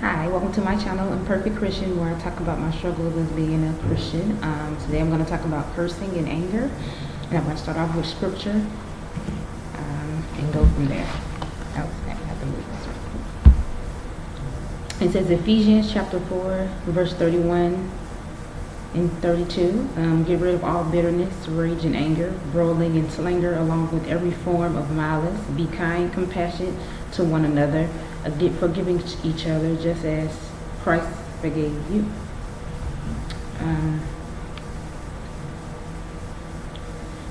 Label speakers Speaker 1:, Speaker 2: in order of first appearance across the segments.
Speaker 1: Hi, welcome to my channel, Imperfect Christian, where I talk about my struggles as being a Christian. Today I'm going to talk about cursing and anger, and I'm going to start off with scripture and go from there. I have to move this. It says Ephesians chapter 4, verse 31 and 32. Get rid of all bitterness, rage, and anger, brawling and slander, along with every form of malice. Be kind, compassionate to one another, forgiving each other, just as Christ forgave you.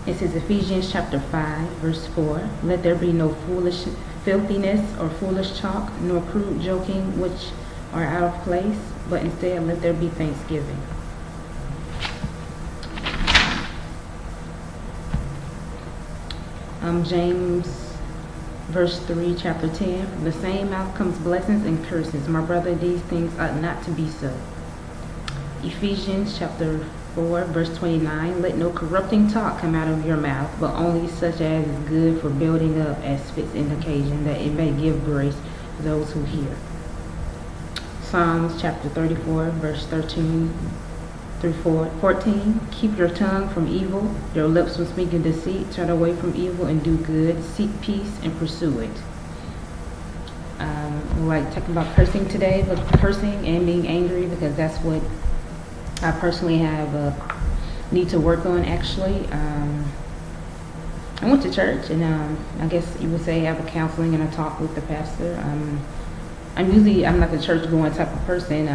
Speaker 1: It says Ephesians chapter 5, verse 4. Let there be no foolish filthiness or foolish talk, nor crude joking, which are out of place, but instead let there be thanksgiving. James verse 3, chapter 10. From the same mouth comes blessings and curses. My brother, these things ought not to be so. Ephesians chapter 4, verse 29. Let no corrupting talk come out of your mouth, but only such as is good for building up as fits in occasion, that it may give grace to those who hear. Psalms chapter 34, verse 13 through 14. Keep your tongue from evil, your lips from speaking deceit. Turn away from evil and do good. Seek peace and pursue it. We're talking about cursing today, but cursing and being angry, because that's what I personally have need to work on. Actually, I went to church, and I guess you would say have a counseling and a talk with the pastor. I'm not the church going type of person.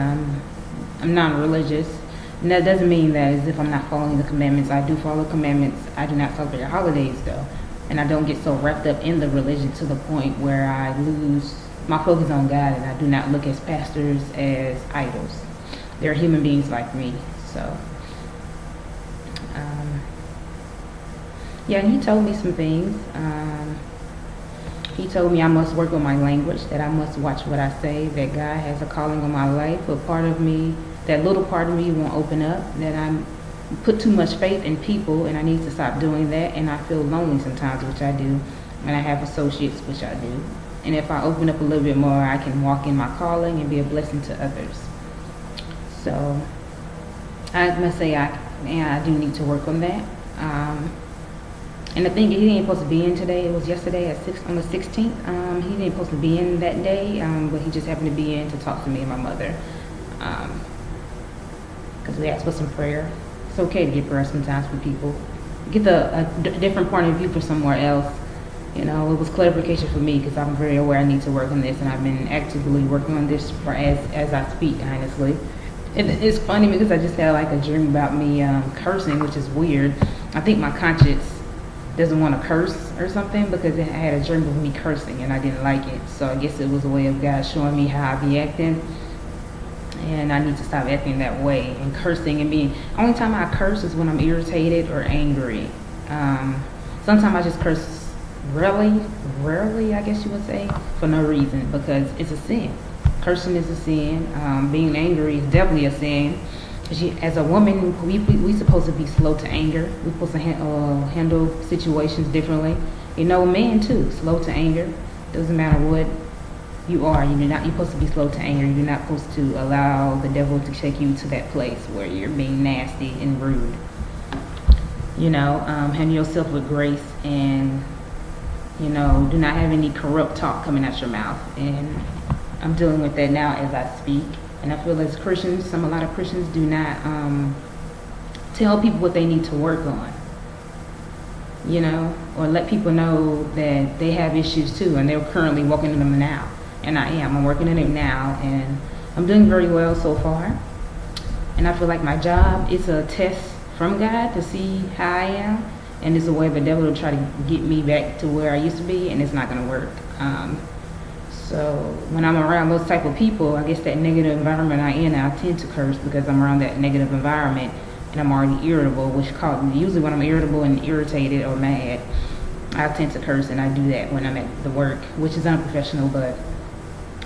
Speaker 1: I'm non-religious. And that doesn't mean that as if I'm not following the commandments. I do follow commandments. I do not celebrate holidays, though. And I don't get so wrapped up in the religion to the point where I lose my focus on God, and I do not look at pastors as idols. They're human beings like me. So, and he told me some things. He told me I must work on my language, that I must watch what I say, that God has a calling on my life, but part of me, that little part of me won't open up, that I put too much faith in people, and I need to stop doing that. And I feel lonely sometimes, which I do, and I have associates, which I do. And if I open up a little bit more, I can walk in my calling and be a blessing to others. So I must say I do need to work on that. And the thing, he ain't supposed to be in today. It was yesterday on the 16th. He ain't supposed to be in that day, but he just happened to be in to talk to me and my mother. Because we asked for some prayer. It's okay to get prayer sometimes for people. Get a different point of view from somewhere else. You know, it was clarification for me, because I'm very aware I need to work on this, and I've been actively working on this as I speak, honestly. It's funny because I just had a dream about me cursing, which is weird. I think my conscience doesn't want to curse or something, because I had a dream of me cursing and I didn't like it. So I guess it was a way of God showing me how I be acting. And I need to stop acting that way and cursing and being. Only time I curse is when I'm irritated or angry. Sometimes I just curse rarely, I guess you would say, for no reason, because it's a sin. Cursing is a sin. Being angry is definitely a sin. As a woman, we supposed to be slow to anger. We're supposed to handle situations differently. Men too, slow to anger. Doesn't matter what you are. You're supposed to be slow to anger. You're not supposed to allow the devil to take you to that place where you're being nasty and rude. Handle yourself with grace, and do not have any corrupt talk coming out your mouth. And I'm dealing with that now as I speak. And I feel as Christians, a lot of Christians do not tell people what they need to work on. Or let people know that they have issues too, and they're currently working on them now. And I'm working on it now, and I'm doing very well so far. And I feel like my job is a test from God to see how I am, and it's a way of the devil to try to get me back to where I used to be, and it's not going to work. So when I'm around those type of people, I guess that negative environment I tend to curse, because I'm around that negative environment, and I'm already irritable, which usually when I'm irritable and irritated or mad, I tend to curse, and I do that when I'm at the work, which is unprofessional, but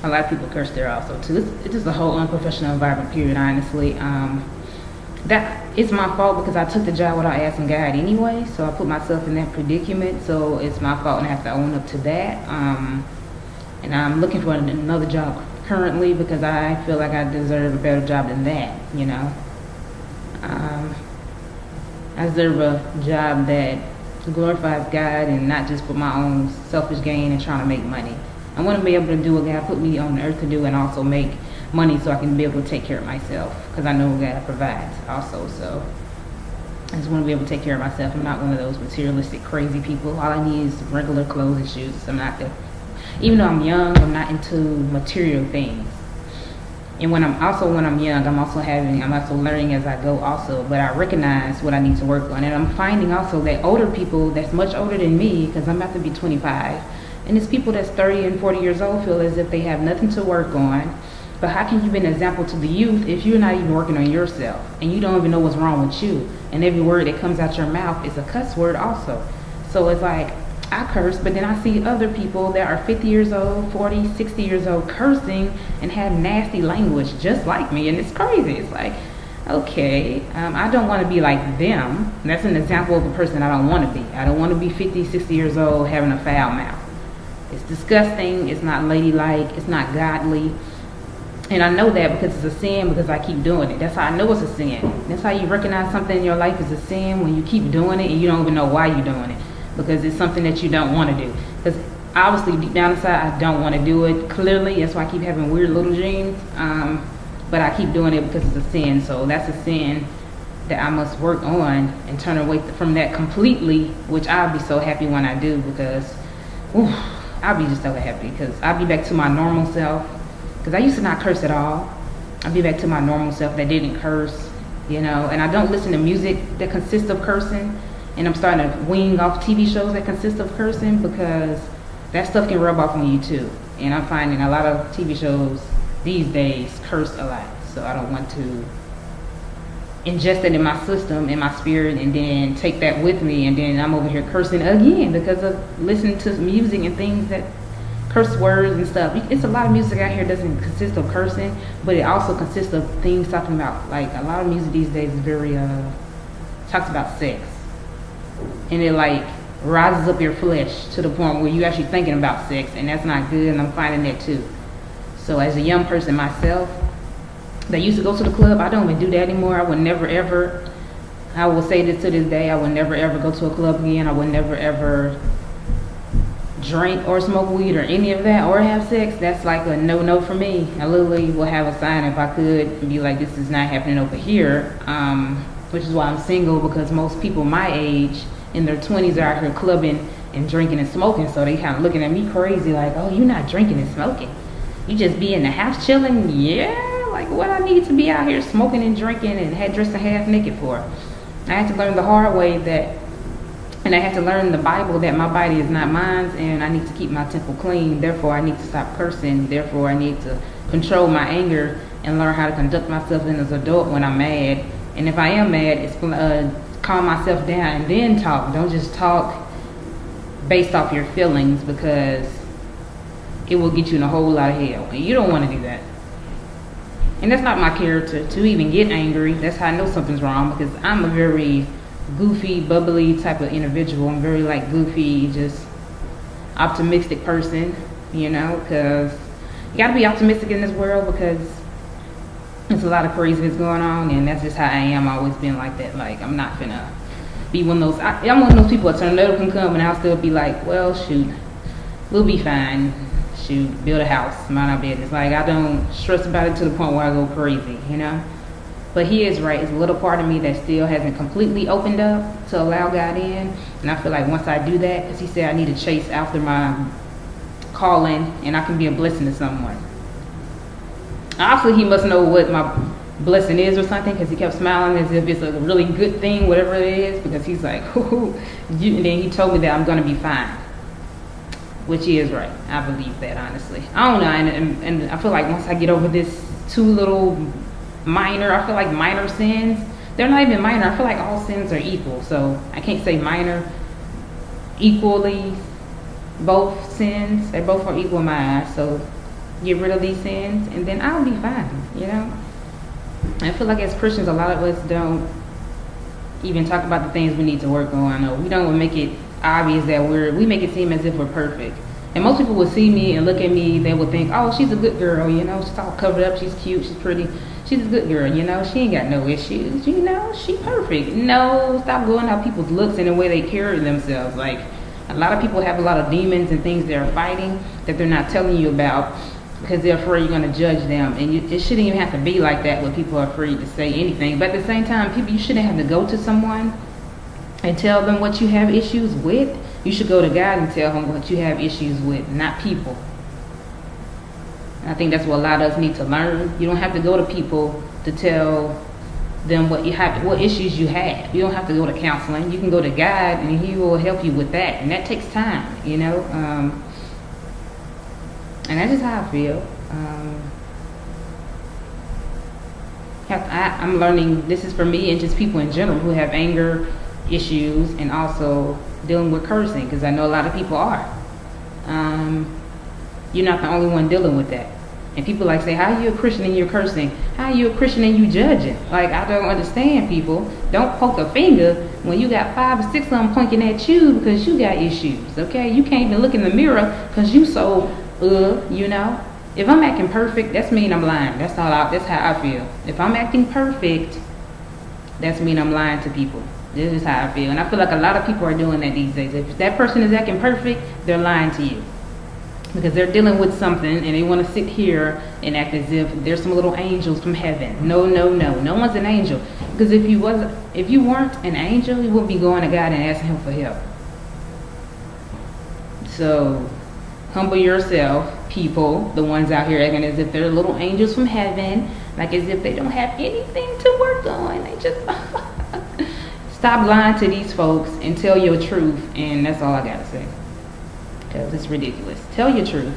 Speaker 1: a lot of people curse there also too. It's just a whole unprofessional environment, period, honestly. That it's my fault, because I took the job without asking God anyway, so I put myself in that predicament, so it's my fault, and I have to own up to that. And I'm looking for another job currently because I feel like I deserve a better job than that, you know. I deserve a job that glorifies God and not just for my own selfish gain and trying to make money. I want to be able to do what God put me on earth to do and also make money so I can be able to take care of myself because I know God provides also. So I just want to be able to take care of myself. I'm not one of those materialistic crazy people. All I need is regular clothes and shoes. I'm not even though I'm young, I'm not into material things. And when I'm young, I'm also learning as I go also, but I recognize what I need to work on. And I'm finding also that older people that's much older than me, because I'm about to be 25, and it's people that's 30 and 40 years old feel as if they have nothing to work on. But how can you be an example to the youth if you're not even working on yourself and you don't even know what's wrong with you? And every word that comes out your mouth is a cuss word also. So it's like, I curse, but then I see other people that are 50 years old, 40, 60 years old cursing and have nasty language just like me. And it's crazy. It's like, okay, I don't want to be like them. That's an example of a person I don't want to be. I don't want to be 50, 60 years old having a foul mouth. It's disgusting. It's not ladylike. It's not godly. And I know that because it's a sin because I keep doing it. That's how I know it's a sin. That's how you recognize something in your life is a sin, when you keep doing it and you don't even know why you're doing it. Because it's something that you don't want to do. Because obviously deep down inside I don't want to do it. Clearly, that's why I keep having weird little dreams. But I keep doing it because it's a sin. So that's a sin that I must work on and turn away from that completely, which I'll be so happy when I do, because I'll be just so happy because I'll be back to my normal self. Because I used to not curse at all. I'll be back to my normal self that didn't curse, you know. And I don't listen to music that consists of cursing. And I'm starting to wing off TV shows that consist of cursing because that stuff can rub off on you too. And I'm finding a lot of TV shows these days curse a lot. So I don't want to ingest it in my system, in my spirit, and then take that with me. And then I'm over here cursing again because of listening to music and things that curse words and stuff. It's a lot of music out here doesn't consist of cursing, but it also consists of things talking about, like, a lot of music these days is very, talks about sex. And it like rises up your flesh to the point where you're actually thinking about sex, and that's not good, and I'm finding that too. So as a young person myself that used to go to the club, I don't even do that anymore. I would never ever, I will say this to this day, I would never ever go to a club again. I would never ever drink or smoke weed or any of that or have sex. That's like a no for me. I literally will have a sign if I could and be like, this is not happening over here, which is why I'm single, because most people my age in their 20s are out here clubbing and drinking and smoking, so they kind of looking at me crazy like, oh, you're not drinking and smoking, you just be in the house chilling. Yeah, like what I need to be out here smoking and drinking and dressing half naked for? I had to learn the hard way and I had to learn the Bible that my body is not mine, and I need to keep my temple clean. Therefore, I need to stop cursing. Therefore, I need to control my anger and learn how to conduct myself as an adult when I'm mad. And if I am mad, it's calm myself down and then talk. Don't just talk based off your feelings, because it will get you in a whole lot of hell. And you don't want to do that. And that's not my character to even get angry. That's how I know something's wrong, because I'm a very goofy, bubbly type of individual. I'm very like goofy, just optimistic person, you know, because you got to be optimistic in this world because there's a lot of craziness going on, and that's just how I am. I've always been like that. Like, I'm not finna be one of those, I'm one of those people, a tornado can come and I'll still be like, well, shoot, we'll be fine. Shoot, build a house, mind our business. Like, I don't stress about it to the point where I go crazy, you know. But he is right. It's a little part of me that still hasn't completely opened up to allow God in. And I feel like once I do that, because he said I need to chase after my calling and I can be a blessing to someone. Obviously, he must know what my blessing is or something, because he kept smiling as if it's a really good thing, whatever it is, because he's like, and then he told me that I'm going to be fine. Which he is right. I believe that, honestly. I don't know. And I feel like once I get over this two little minor, I feel like minor sins, they're not even minor. I feel like all sins are equal. So I can't say minor equally. Both sins, they both are equal in my eyes. So get rid of these sins and then I'll be fine, you know. I feel like as Christians, a lot of us don't even talk about the things we need to work on. We don't make it obvious that we make it seem as if we're perfect. And most people would see me and look at me, they would think, oh, she's a good girl, you know, she's all covered up, she's cute, she's pretty, she's a good girl, you know, she ain't got no issues, you know, she perfect. No, stop going out people's looks and the way they carry themselves. Like, a lot of people have a lot of demons and things they're fighting that they're not telling you about because they're afraid you're going to judge them. And it shouldn't even have to be like that when people are afraid to say anything. But at the same time, you shouldn't have to go to someone and tell them what you have issues with. You should go to God and tell him what you have issues with, not people. And I think that's what a lot of us need to learn. You don't have to go to people to tell them what issues you have. You don't have to go to counseling. You can go to God and he will help you with that. And that takes time, you know. And that's just how I feel. I'm learning, this is for me and just people in general who have anger issues and also dealing with cursing, because I know a lot of people are. You're not the only one dealing with that. And people like say, how are you a Christian and you're cursing? How are you a Christian and you judging? Like, I don't understand, people. Don't poke a finger when you got 5 or 6 of them pointing at you because you got issues, okay? You can't even look in the mirror because you so, you know? If I'm acting perfect, that's mean I'm lying. That's how I feel. If I'm acting perfect, that's mean I'm lying to people. This is how I feel. And I feel like a lot of people are doing that these days. If that person is acting perfect, they're lying to you. Because they're dealing with something and they want to sit here and act as if there's some little angels from heaven. No. No one's an angel. Because if you weren't an angel, you wouldn't be going to God and asking him for help. So humble yourself, people, the ones out here acting as if they're little angels from heaven, like as if they don't have anything to work on. They just stop lying to these folks and tell your truth, and that's all I gotta say. Because it's ridiculous. Tell your truth.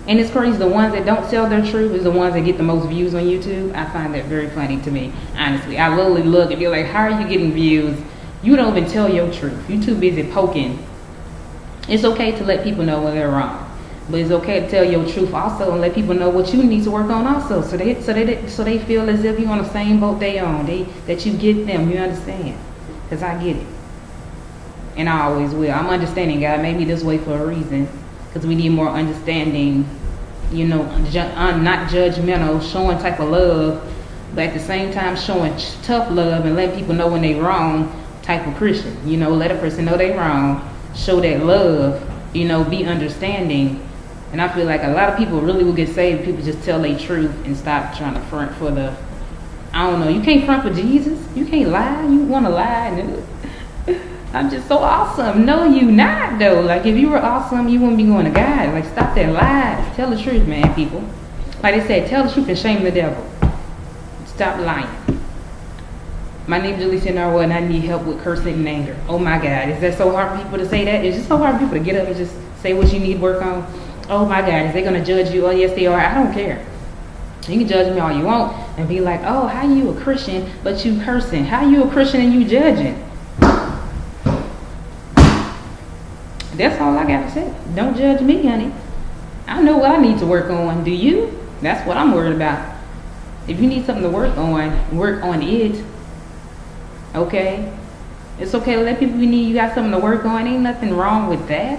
Speaker 1: And it's crazy, the ones that don't tell their truth is the ones that get the most views on YouTube. I find that very funny to me, honestly. I literally look and be like, how are you getting views? You don't even tell your truth. You're too busy poking. It's okay to let people know when they're wrong. But it's okay to tell your truth also and let people know what you need to work on also. So they feel as if you're on the same boat they on. That you get them, you understand. Because I get it. And I always will. I'm understanding. God made me this way for a reason. Because we need more understanding, you know, not judgmental, showing type of love, but at the same time showing tough love and letting people know when they're wrong type of Christian. You know, let a person know they're wrong, show that love, you know, be understanding. And I feel like a lot of people really will get saved if people just tell their truth and stop trying to front for the, I don't know, you can't front for Jesus. You can't lie. You want to lie. I'm just so awesome. No, you not, though. Like, if you were awesome, you wouldn't be going to God. Like, stop that lies. Tell the truth, man, people. Like they said, tell the truth and shame the devil. Stop lying. My name is Julissa Narwa, and I need help with cursing and anger. Oh, my God. Is that so hard for people to say that? Is it so hard for people to get up and just say what you need work on? Oh, my God. Is they going to judge you? Oh, yes, they are. I don't care. You can judge me all you want and be like, oh, how you a Christian, but you cursing? How you a Christian and you judging? That's all I got to say. Don't judge me, honey. I know what I need to work on. Do you? That's what I'm worried about. If you need something to work on it. Okay? It's okay to let people you got something to work on. Ain't nothing wrong with that.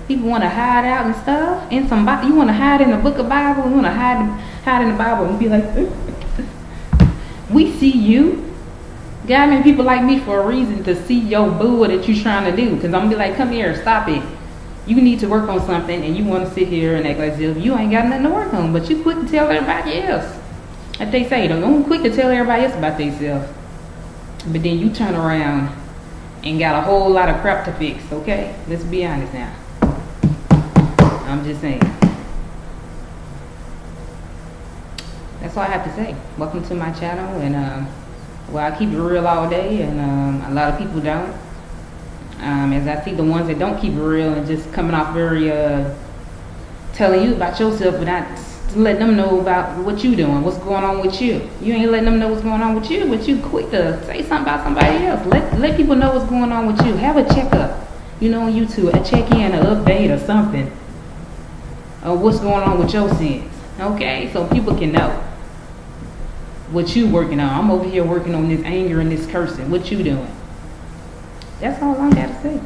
Speaker 1: People want to hide out and stuff. You want to hide in the book of Bible. You want to hide in the Bible and be like, we see you. God made people like me for a reason to see your boo that you're trying to do. Because I'm going to be like, come here, stop it. You need to work on something and you want to sit here and act like if you ain't got nothing to work on. But you quick to tell everybody else. Like they say, don't quick to tell everybody else about themselves. But then you turn around and got a whole lot of crap to fix, okay? Let's be honest now. I'm just saying. That's all I have to say. Welcome to my channel, and well, I keep it real all day, and a lot of people don't. As I see the ones that don't keep it real and just coming off very telling you about yourself, but not letting them know about what you doing, what's going on with you. You ain't letting them know what's going on with you, but you quick to say something about somebody else. Let people know what's going on with you. Have a checkup, you know, on YouTube, a check-in, an update or something. What's going on with your sins, okay? So people can know what you working on. I'm over here working on this anger and this cursing. What you doing? That's all I got to say.